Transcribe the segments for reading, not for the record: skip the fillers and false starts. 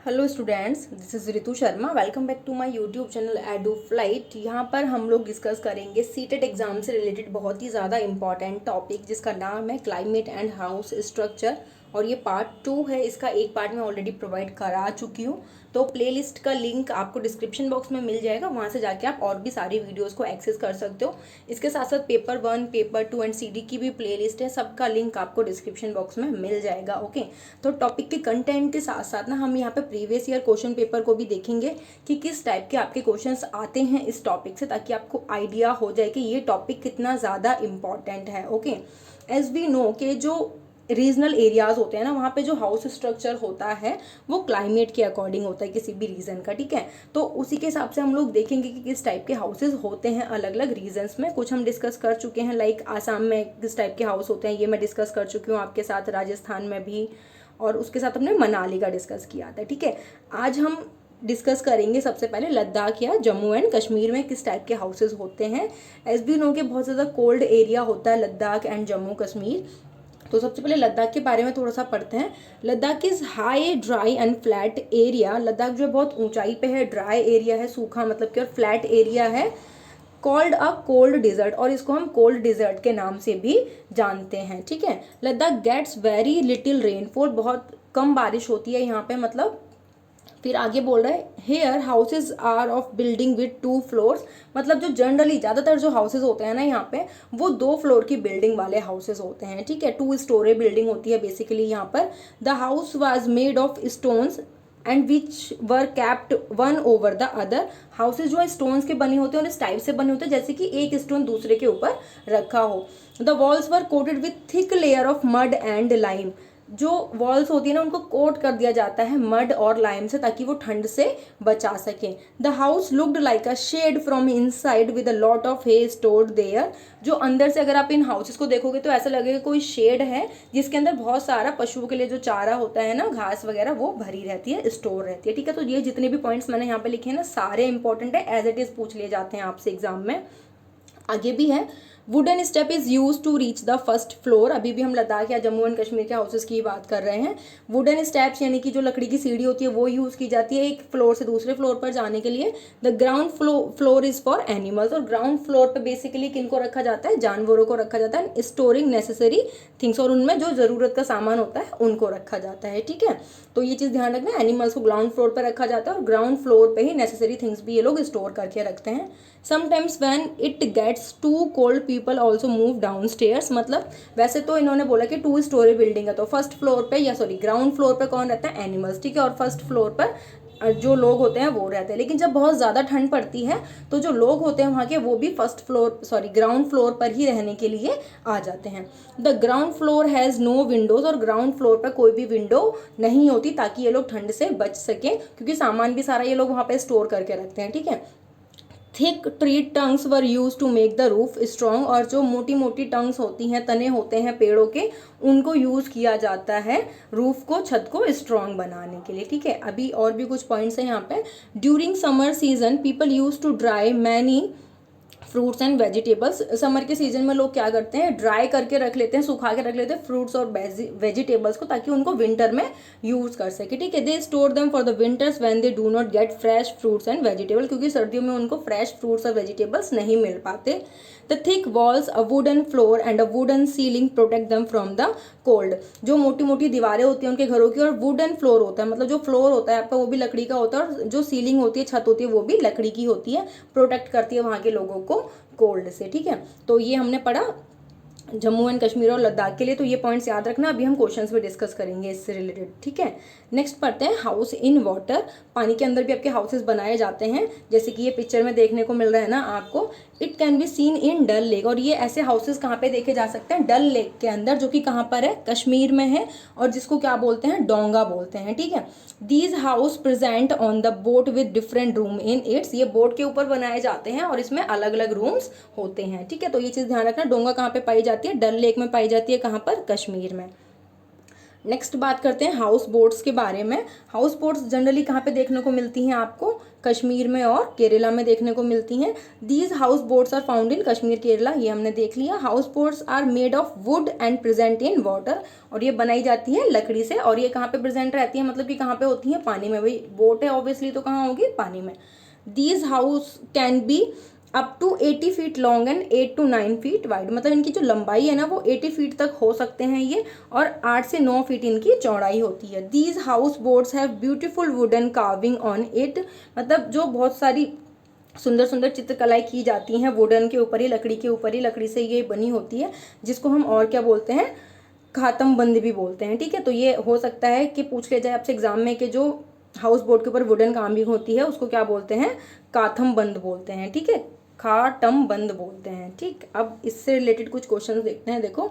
Hello students, this is Ritu Sharma. Welcome back to my YouTube channel Edu Flight. यहाँ पर हम लोग डिस्कस करेंगे सीटेट एग्जाम से रिलेटेड बहुत ही ज़्यादा इंपॉर्टेंट टॉपिक जिसका नाम है क्लाइमेट एंड हाउस स्ट्रक्चर। और ये पार्ट 2 है। इसका एक पार्ट मैं ऑलरेडी प्रोवाइड करा चुकी हूँ, तो प्लेलिस्ट का लिंक आपको डिस्क्रिप्शन बॉक्स में मिल जाएगा। वहाँ से जाके आप और भी सारी वीडियोज़ को एक्सेस कर सकते हो। इसके साथ साथ पेपर 1, पेपर 2 एंड CD की भी प्लेलिस्ट है। सबका लिंक आपको डिस्क्रिप्शन बॉक्स में मिल जाएगा। ओके, तो टॉपिक के कंटेंट के साथ साथ ना हम यहाँ पे प्रीवियस ईयर क्वेश्चन पेपर को भी देखेंगे कि किस टाइप के आपके क्वेश्चंस आते हैं इस टॉपिक से, ताकि आपको आइडिया हो जाए कि ये टॉपिक कितना ज़्यादा इम्पॉर्टेंट है। ओके, एज वी नो कि जो रीजनल एरियाज होते हैं ना, वहाँ पे जो हाउस स्ट्रक्चर होता है वो क्लाइमेट के अकॉर्डिंग होता है किसी भी रीजन का। ठीक है, तो उसी के हिसाब से हम लोग देखेंगे कि किस टाइप के हाउसेज होते हैं अलग अलग रीजन्स में। कुछ हम डिस्कस कर चुके हैं, लाइक आसाम में किस टाइप के हाउस होते हैं ये मैं डिस्कस कर चुकी हूँ आपके साथ, राजस्थान में भी, और उसके साथ हमने मनाली का डिस्कस किया था। ठीक है, आज हम डिस्कस करेंगे सबसे पहले लद्दाख या जम्मू एंड कश्मीर में किस टाइप के हाउसेज होते हैं। एस बी नो के बहुत ज़्यादा कोल्ड एरिया होता है लद्दाख एंड जम्मू कश्मीर। तो सबसे पहले लद्दाख के बारे में थोड़ा सा पढ़ते हैं। Ladakh is high dry and flat area. Ladakh जो है बहुत ऊंचाई पे है, ड्राई एरिया है, सूखा मतलब कि, और फ्लैट एरिया है। कॉल्ड अ कोल्ड डिजर्ट, और इसको हम कोल्ड डिजर्ट के नाम से भी जानते हैं। ठीक है, Ladakh gets very little rainfall, बहुत कम बारिश होती है यहाँ पे। मतलब फिर आगे बोल रहा है here houses are of building with 2 floors. मतलब जो जनरली ज़्यादातर जो हाउसेज होते हैं ना यहाँ पे, वो 2 फ्लोर की बिल्डिंग वाले हाउसेज होते हैं। ठीक है, 2 स्टोरी बिल्डिंग होती है बेसिकली यहाँ पर। The house was made of stones and which were kept one over the other. Houses जो है स्टोन्स के बने होते हैं और इस टाइप से बने होते हैं जैसे कि एक स्टोन दूसरे के ऊपर रखा हो। The walls were coated with thick layer of mud and lime. जो वॉल्स होती है ना, उनको कोट कर दिया जाता है मड और लाइम से, ताकि वो ठंड से बचा सके। The house looked like a shed from inside with a lot of hay stored there. जो अंदर से अगर आप इन हाउसेस को देखोगे तो ऐसा लगेगा कोई शेड है जिसके अंदर बहुत सारा पशुओं के लिए जो चारा होता है ना, घास वगैरह, वो भरी रहती है, स्टोर रहती है। ठीक है, तो ये जितने भी पॉइंट्स मैंने यहाँ पे लिखे हैं ना, सारे इंपॉर्टेंट है, एज इट इज पूछ लिए जाते हैं आपसे एग्जाम में। आगे भी है, wooden step is use to reach the first floor. अभी भी हम लद्दाख या जम्मू एंड कश्मीर के हाउसेस की बात कर रहे हैं। वुडन स्टेप्स यानी कि जो लकड़ी की सीढ़ी होती है वो यूज की जाती है एक फ्लोर से दूसरे फ्लोर पर जाने के लिए। The ground floor is for animals, और ग्राउंड फ्लोर पे बेसिकली किनको रखा जाता है, जानवरों को रखा जाता है, स्टोरिंग नेसेसरी थिंग्स, और उनमें जो जरूरत का सामान होता है उनको रखा जाता है। ठीक है, तो ये चीज ध्यान रखना, एनिमल्स को ग्राउंड फ्लोर पर रखा जाता है और ग्राउंड फ्लोर पे ही नेसेसरी थिंग्स भी ये लोग स्टोर करके रखते हैं। Sometimes when it gets too cold people also move downstairs. मतलब वैसे तो इन्होंने बोला कि 2 स्टोरी बिल्डिंग है, तो फर्स्ट फ्लोर पे या सॉरी ग्राउंड फ्लोर पे कौन रहता है, एनिमल्स। ठीक है, और फर्स्ट फ्लोर पर जो लोग होते हैं वो रहते हैं। लेकिन जब बहुत ज़्यादा ठंड पड़ती है तो जो लोग होते हैं वहाँ के, वो भी first floor sorry ground floor पर ही रहने के लिए आ जाते हैं। The ground floor has no windows, और ग्राउंड फ्लोर पर कोई भी विंडो नहीं होती, ताकि ये लोग ठंड से बच सकें, क्योंकि सामान भी सारा ये लोग वहाँ पे स्टोर करके रखते हैं। ठीक है, thick tree trunks were use to make the roof strong, और जो मोटी मोटी टंग्स होती हैं, तने होते हैं पेड़ों के, उनको यूज किया जाता है रूफ को, छत को स्ट्रॉन्ग बनाने के लिए। ठीक है, अभी और भी कुछ पॉइंट्स हैं यहाँ पे। During summer season people use to dry many fruits and vegetables. Summer के सीजन में लोग क्या करते हैं, ड्राई करके रख लेते हैं, सुखा के रख लेते हैं फ्रूट्स और वेजिटेबल्स को, ताकि उनको विंटर में यूज कर सके। ठीक है, they store them for the winters when they do not gate fresh fruits and vegetable, क्योंकि सर्दियों में उनको फ्रेश फ्रूट्स और वेजिटेबल्स नहीं मिल पाते। The thick walls, a wooden floor and a wooden ceiling protect them from the cold. जो मोटी मोटी दीवारें होती हैं उनके घरों की, और वुडन फ्लोर होता है, मतलब जो फ्लोर होता है आपका वो भी लकड़ी का होता है, और जो सीलिंग होती है, छत होती है, वो भी लकड़ी की होती है, प्रोटेक्ट करती है वहाँ के लोगों को कोल्ड से। ठीक है, तो ये हमने पढ़ा जम्मू एंड कश्मीर और लद्दाख के लिए, तो ये पॉइंट्स याद रखना। अभी हम क्वेश्चंस में डिस्कस करेंगे इससे रिलेटेड। ठीक है, नेक्स्ट पढ़ते हैं हाउस इन वाटर। पानी के अंदर भी आपके हाउसेस बनाए जाते हैं, जैसे कि ये पिक्चर में देखने को मिल रहा है ना आपको। It can be seen in Dal Lake, और ये ऐसे हाउसेस कहाँ पे देखे जा सकते हैं, डल लेक के अंदर, जो कि कहाँ पर है, कश्मीर में है, और जिसको क्या बोलते हैं, डोंगा बोलते हैं। ठीक है, these house present on the boat with different room in its. ये बोट के ऊपर बनाए जाते हैं और इसमें अलग अलग रूम्स होते हैं। ठीक है, तो ये चीज़ ध्यान रखना। डोंगा कहाँ पे पाई जाती है, डल लेक में पाई जाती है, कहाँ पर, कश्मीर में। नेक्स्ट बात करते हैं हाउस बोट्स के बारे में। हाउस बोट्स जनरली कहाँ पे देखने को मिलती हैं आपको, कश्मीर में और केरला में देखने को मिलती हैं। These house boats are found in Kashmir Kerala, ये हमने देख लिया। House boats are made of wood and present in water, और ये बनाई जाती है लकड़ी से, और ये कहाँ पे प्रेजेंट रहती है, मतलब कि कहाँ पे होती है, पानी में। भाई बोट है ऑब्वियसली, तो कहाँ होगी, पानी में। These house can be up to 80 feet long and 8 to 9 feet wide, मतलब इनकी जो लंबाई है ना वो 80 फीट तक हो सकते हैं ये, और 8 से 9 फीट इनकी चौड़ाई होती है। These house boats have beautiful wooden carving on it, मतलब जो बहुत सारी सुंदर सुंदर चित्रकलाएं की जाती हैं वुडन के ऊपर ही, लकड़ी के ऊपर ही, लकड़ी से ये बनी होती है, जिसको हम और क्या बोलते हैं, खातम बंद भी बोलते हैं। ठीक है, तो ये हो सकता है कि पूछ ले जाए आपसे एग्जाम में कि जो हाउस बोट के ऊपर वुडन कार्विंग होती है उसको क्या बोलते हैं, काथम बंद बोलते हैं। ठीक है, खाटम बंद बोलते हैं। ठीक, अब इससे रिलेटेड कुछ क्वेश्चन देखते हैं। देखो,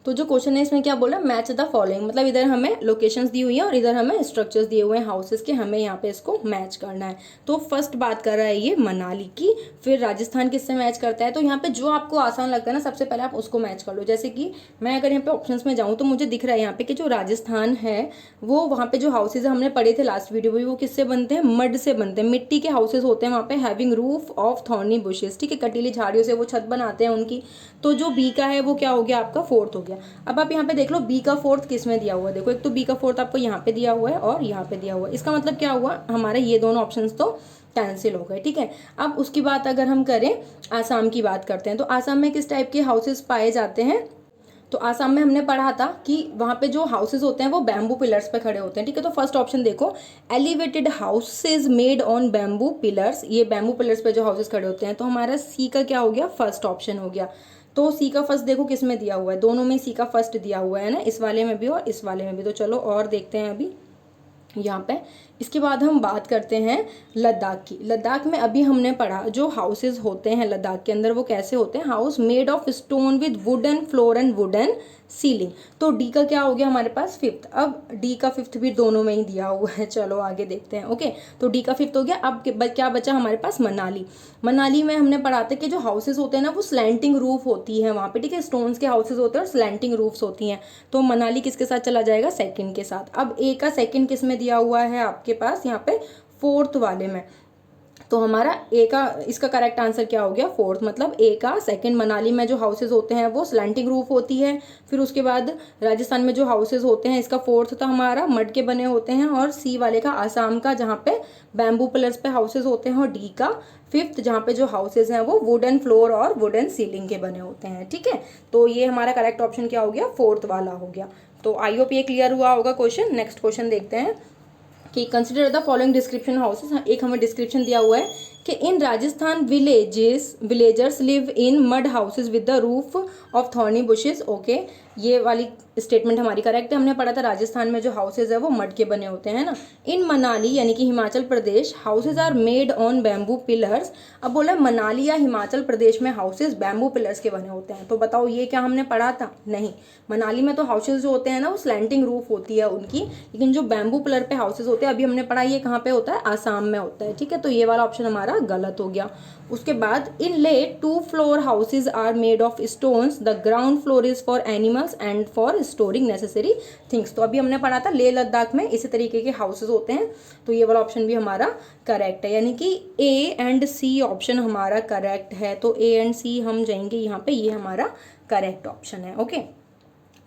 तो जो क्वेश्चन है इसमें क्या बोला, मैच द फॉलोइंग, मतलब इधर हमें लोकेशंस दी हुई हैं और इधर हमें स्ट्रक्चर्स दिए हुए हैं हाउसेस के, हमें यहाँ पे इसको मैच करना है। तो फर्स्ट बात कर रहा है ये मनाली की, फिर राजस्थान किससे मैच करता है, तो यहाँ पे जो आपको आसान लगता है ना सबसे पहले आप उसको मैच कर लो। जैसे कि मैं अगर यहाँ पे ऑप्शंस में जाऊँ तो मुझे दिख रहा है यहाँ पे कि जो राजस्थान है वो वहाँ पे जो हाउसेज हमने पढ़े थे लास्ट वीडियो में, वो किससे बनते हैं, मड से बनते हैं, मिट्टी के हाउसेज होते हैं वहाँ पे, having roof of thorny bushes. ठीक है, कटीली झाड़ियों से वो छत बनाते हैं उनकी। तो जो बी का है वो क्या हो गया, आपका फोर्थ हो गया। अब आप यहाँ पे देख लो बी का फोर्थ किस में दिया हुआ है, देखो एक तो बी का फोर्थ आपको यहाँ पे दिया हुआ है और यहाँ पे दिया हुआ है, इसका मतलब क्या हुआ, हमारे ये दोनों ऑप्शंस तो कैंसिल हो गए। ठीक है, अब उसकी बात अगर हम करें, आसाम की बात करते हैं, तो आसाम में किस टाइप के हाउसेस पाए जाते हैं, तो आसाम में हमने पढ़ा था कि वहाँ पे जो हाउसेज होते हैं वो बैम्बू पिलर्स पे खड़े होते हैं। ठीक है, तो फर्स्ट ऑप्शन देखो, elevated houses made on bamboo pillars, ये बैम्बू पिलर्स पे जो हाउसेज खड़े होते हैं, तो हमारा सी का क्या हो गया, फर्स्ट ऑप्शन हो गया। तो सी का फर्स्ट देखो किस में दिया हुआ है, दोनों में सी का फर्स्ट दिया हुआ है ना, इस वाले में भी और इस वाले में भी। तो चलो और देखते हैं अभी यहाँ पे। इसके बाद हम बात करते हैं लद्दाख की। लद्दाख में अभी हमने पढ़ा जो हाउसेज होते हैं लद्दाख के अंदर वो कैसे होते हैं, house made of stone with wooden floor and wooden ceiling. तो डी का क्या हो गया हमारे पास, फिफ्थ। अब डी का फिफ्थ भी दोनों में ही दिया हुआ है, चलो आगे देखते हैं। ओके, तो डी का फिफ्थ हो गया। अब क्या बचा हमारे पास, मनाली। मनाली में हमने पढ़ा था कि जो हाउसेज होते हैं ना वो स्लैंटिंग रूफ होती है वहाँ पे। ठीक है, स्टोन्स के हाउसेज होते हैं और स्लैंटिंग रूफ्स होती हैं। तो मनाली किसके साथ चला जाएगा, सेकंड के साथ। अब ए का सेकंड किस में दिया हुआ है आपके पास, यहाँ पे फोर्थ वाले में। तो हमारा ए का, इसका करेक्ट आंसर क्या हो गया, फोर्थ, मतलब ए का सेकंड। मनाली में जो हाउसेज होते हैं वो स्लैंटिंग रूफ होती है। फिर उसके बाद राजस्थान में जो हाउसेज होते हैं, इसका फोर्थ था हमारा, मड के बने होते हैं। और सी वाले का आसाम का, जहाँ पे बैम्बू पिलर्स पे हाउसेज होते हैं। और डी का फिफ्थ, जहाँ पे जो हाउसेज हैं वो वुडन फ्लोर और वुडन सीलिंग के बने होते हैं। ठीक है, तो ये हमारा करेक्ट ऑप्शन क्या हो गया, फोर्थ वाला हो गया। तो आई होप ये क्लियर हुआ होगा क्वेश्चन। नेक्स्ट क्वेश्चन देखते हैं कि consider the following description houses. एक हमें डिस्क्रिप्शन दिया हुआ है कि in Rajasthan villagers live in mud houses with the roof of thorny bushes. Okay, ये वाली स्टेटमेंट हमारी करेक्ट है। हमने पढ़ा था राजस्थान में जो हाउसेज है वो मड के बने होते हैं ना। इन मनाली यानी कि Himachal Pradesh, houses are made on bamboo pillars. अब बोला मनाली या हिमाचल प्रदेश में हाउसेज बैम्बू पिलर्स के बने होते हैं, तो बताओ ये क्या हमने पढ़ा था, नहीं। मनाली में तो हाउसेज जो होते हैं ना वो स्लैंटिंग रूफ होती है उनकी, लेकिन जो बैम्बू पिलर पे हाउसेज होते हैं अभी हमने पढ़ा ये कहाँ पे होता है, आसाम में होता है। ठीक है, तो ये वाला ऑप्शन हमारा गलत हो गया। उसके बाद in Leh 2 floor houses are made of stones, the ground floor is for animals and for storing necessary things. तो अभी हमने पढ़ा था लेह लद्दाख में इसी तरीके के हाउसेज होते हैं। तो ये वाला ऑप्शन भी हमारा करेक्ट है, यानी कि ए एंड सी ऑप्शन हमारा करेक्ट है। तो ए एंड सी हम जाएंगे यहाँ पे, ये हमारा करेक्ट ऑप्शन है। ओके,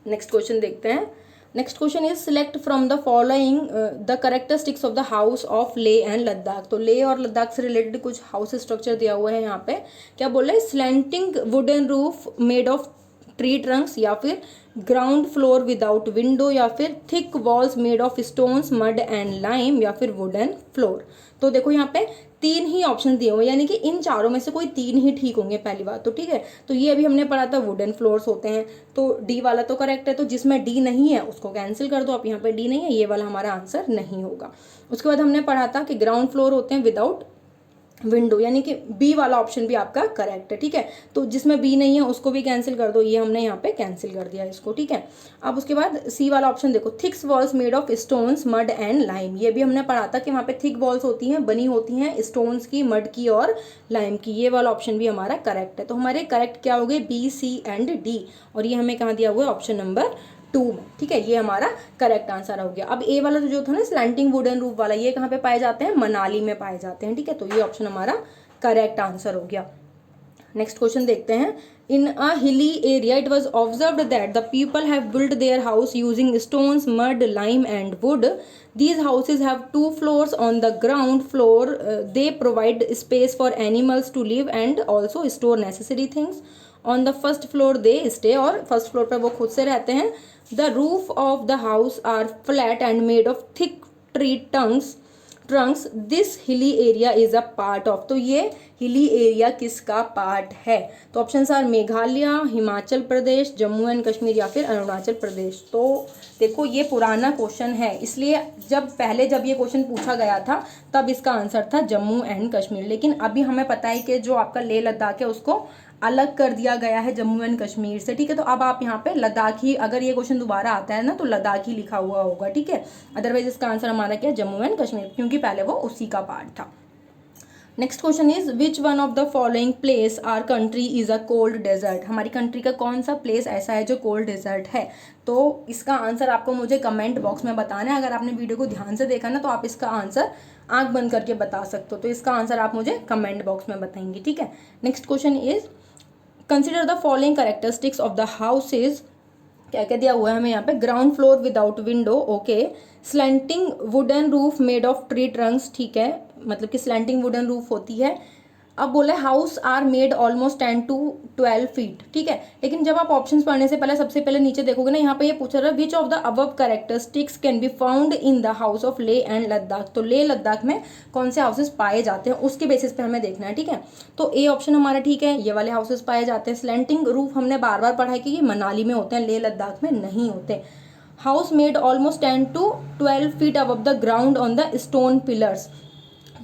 नेक्स्ट क्वेश्चन देखते हैं। Next question is select from the following the characteristics of the house of ले एंड लद्दाख। तो ले और लद्दाख से रिलेटेड कुछ हाउस स्ट्रक्चर दिया हुआ है यहाँ पे। क्या बोल रहे हैं, slanting wooden roof made of tree Trunks, या फिर ग्राउंड फ्लोर विदाउट विंडो, या फिर thick walls made of stones mud and lime, या फिर वुडन फ्लोर। तो देखो यहाँ पे 3 ही ऑप्शन दिए हुए, यानी कि इन चारों में से कोई 3 ही ठीक होंगे पहली बात तो। ठीक है, तो ये अभी हमने पढ़ा था वुडन फ्लोर्स होते हैं, तो डी वाला तो करेक्ट है। तो जिसमें डी नहीं है उसको कैंसिल कर दो आप, यहाँ पे डी नहीं है, ये वाला हमारा आंसर नहीं होगा। उसके बाद हमने पढ़ा था कि ग्राउंड फ्लोर होते हैं विदाउट विंडो, यानी कि बी वाला ऑप्शन भी आपका करेक्ट है। ठीक है, तो जिसमें बी नहीं है उसको भी कैंसिल कर दो, ये हमने यहाँ पे कैंसिल कर दिया इसको। ठीक है, अब उसके बाद सी वाला ऑप्शन देखो, thick walls made of stones mud and lime. ये भी हमने पढ़ा था कि वहाँ पे थिक वॉल्स होती हैं, बनी होती हैं स्टोन्स की, मड की और लाइम की। ये वाला ऑप्शन भी हमारा करेक्ट है। तो हमारे करेक्ट क्या हो गए, बी सी एंड डी, और ये हमें कहाँ दिया हुआ है, ऑप्शन नंबर 2 में, ठीक है। ये हमारा करेक्ट आंसर हो गया। अब ए वाला जो था ना स्लैंटिंग वुडन रूफ वाला, ये कहाँ पे पाए जाते हैं? मनाली में पाए जाते हैं, ठीक है। तो ये ऑप्शन हमारा करेक्ट आंसर हो गया। नेक्स्ट क्वेश्चन देखते हैं। In a hilly area it was observed that the people have built their house using stones, mud, lime and wood. These houses have 2 floors. On the ground floor, they provide space for animals to live and also store necessary things. On the first floor they stay, और first floor पर वो खुद से रहते हैं. The roof of the house are flat and made of thick tree trunks. This hilly area is a part of. तो ये hilly area किसका पार्ट है? तो option are Meghalaya, Himachal Pradesh, Jammu and Kashmir या फिर अरुणाचल प्रदेश. तो देखो ये पुराना क्वेश्चन है, इसलिए जब ये क्वेश्चन पूछा गया था तब इसका आंसर था जम्मू एंड कश्मीर. लेकिन अभी हमें पता है कि जो आपका लेह लद्दाख है उसको अलग कर दिया गया है जम्मू एंड कश्मीर से, ठीक है. तो अब आप यहाँ पे लद्दाख ही, अगर ये क्वेश्चन दोबारा आता है ना तो लद्दाख ही लिखा हुआ होगा, ठीक है. अदरवाइज इसका आंसर हमारा क्या है? जम्मू एंड कश्मीर, क्योंकि पहले वो उसी का पार्ट था. Next question is which one of the following place our country is a cold desert. हमारी कंट्री का कौन सा प्लेस ऐसा है जो कोल्ड डेजर्ट है? तो इसका आंसर आपको मुझे कमेंट बॉक्स में बताना है. अगर आपने वीडियो को ध्यान से देखा ना तो आप इसका आंसर आंख बंद करके बता सकते हो. तो इसका आंसर आप मुझे कमेंट बॉक्स में बताएंगे, ठीक है. Next question is consider the following characteristics of the houses. क्या क्या दिया हुआ है हमें यहाँ पे? Ground floor without window, okay. Slanting wooden roof made of tree Trunks, ठीक है, मतलब कि स्लैंटिंग वुडन रूफ होती है. अब बोला house are made almost 10 to 12 feet, ठीक है. लेकिन जब आप ऑप्शंस पढ़ने से पहले सबसे पहले नीचे देखोगे ना, यहाँ पे ये पूछा रहा है which of the above characteristics can be found in the house of ले एंड लद्दाख. तो ले लद्दाख में कौन से हाउसेस पाए जाते हैं उसके बेसिस पे हमें देखना है, ठीक है. तो ए ऑप्शन हमारा ठीक है, ये वाले हाउसेस पाए जाते हैं. स्लैंटिंग रूफ हमने बार बार पढ़ा है कि ये मनाली में होते हैं, ले लद्दाख में नहीं होते. House made almost 10 to 12 feet above the ground on the stone pillars,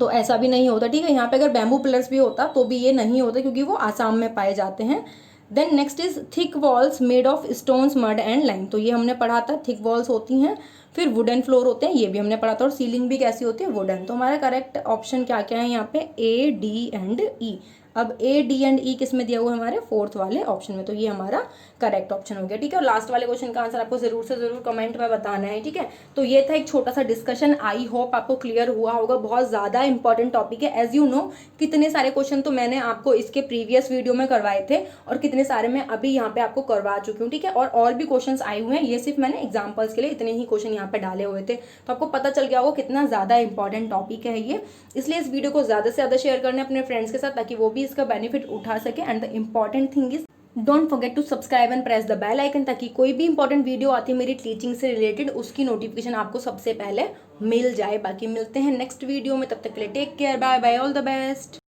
तो ऐसा भी नहीं होता, ठीक है. यहाँ पे अगर बैम्बू पिलर्स भी होता तो भी ये नहीं होता क्योंकि वो आसाम में पाए जाते हैं. Then next is thick walls made of stones, mud and lime. तो ये हमने पढ़ा था, थिक वॉल्स होती हैं. फिर वुडन फ्लोर होते हैं, ये भी हमने पढ़ा था. और सीलिंग भी कैसी होती है? वुडन. तो हमारा करेक्ट ऑप्शन क्या क्या है यहाँ पे? ए, डी एंड ई. अब ए, डी एंड ई किस में दिया हुआ है? हमारे फोर्थ वाले ऑप्शन में. तो ये हमारा करेक्ट ऑप्शन हो गया, ठीक है. और लास्ट वाले क्वेश्चन का आंसर आपको जरूर से जरूर कमेंट में बताना है, ठीक है. तो ये था एक छोटा सा डिस्कशन. आई होप आपको क्लियर हुआ होगा. बहुत ज्यादा इंपॉर्टेंट टॉपिक है. एज यू नो कितने सारे क्वेश्चन तो मैंने आपको इसके प्रीवियस वीडियो में करवाए थे और कितने सारे मैं अभी यहाँ पे आपको करवा चुकी हूँ, ठीक है. और भी क्वेश्चन आए हुए हैं. ये सिर्फ मैंने एग्जाम्पल्स के लिए इतने ही क्वेश्चन यहाँ पे डाले हुए थे. तो आपको पता चल गया होगा कितना ज्यादा इंपॉर्टेंट टॉपिक है ये. इसलिए इस वीडियो को ज्यादा से ज्यादा शेयर करना अपने फ्रेंड्स के साथ ताकि वो भी इसका बेनिफिट उठा सके. And the important thing is don't forget to subscribe and press the bell icon ताकि कोई भी इंपॉर्टेंट वीडियो आती है मेरी टीचिंग से रिलेटेड उसकी नोटिफिकेशन आपको सबसे पहले मिल जाए. बाकी मिलते हैं नेक्स्ट वीडियो में, तब तक के लिए take care, bye bye, all the best.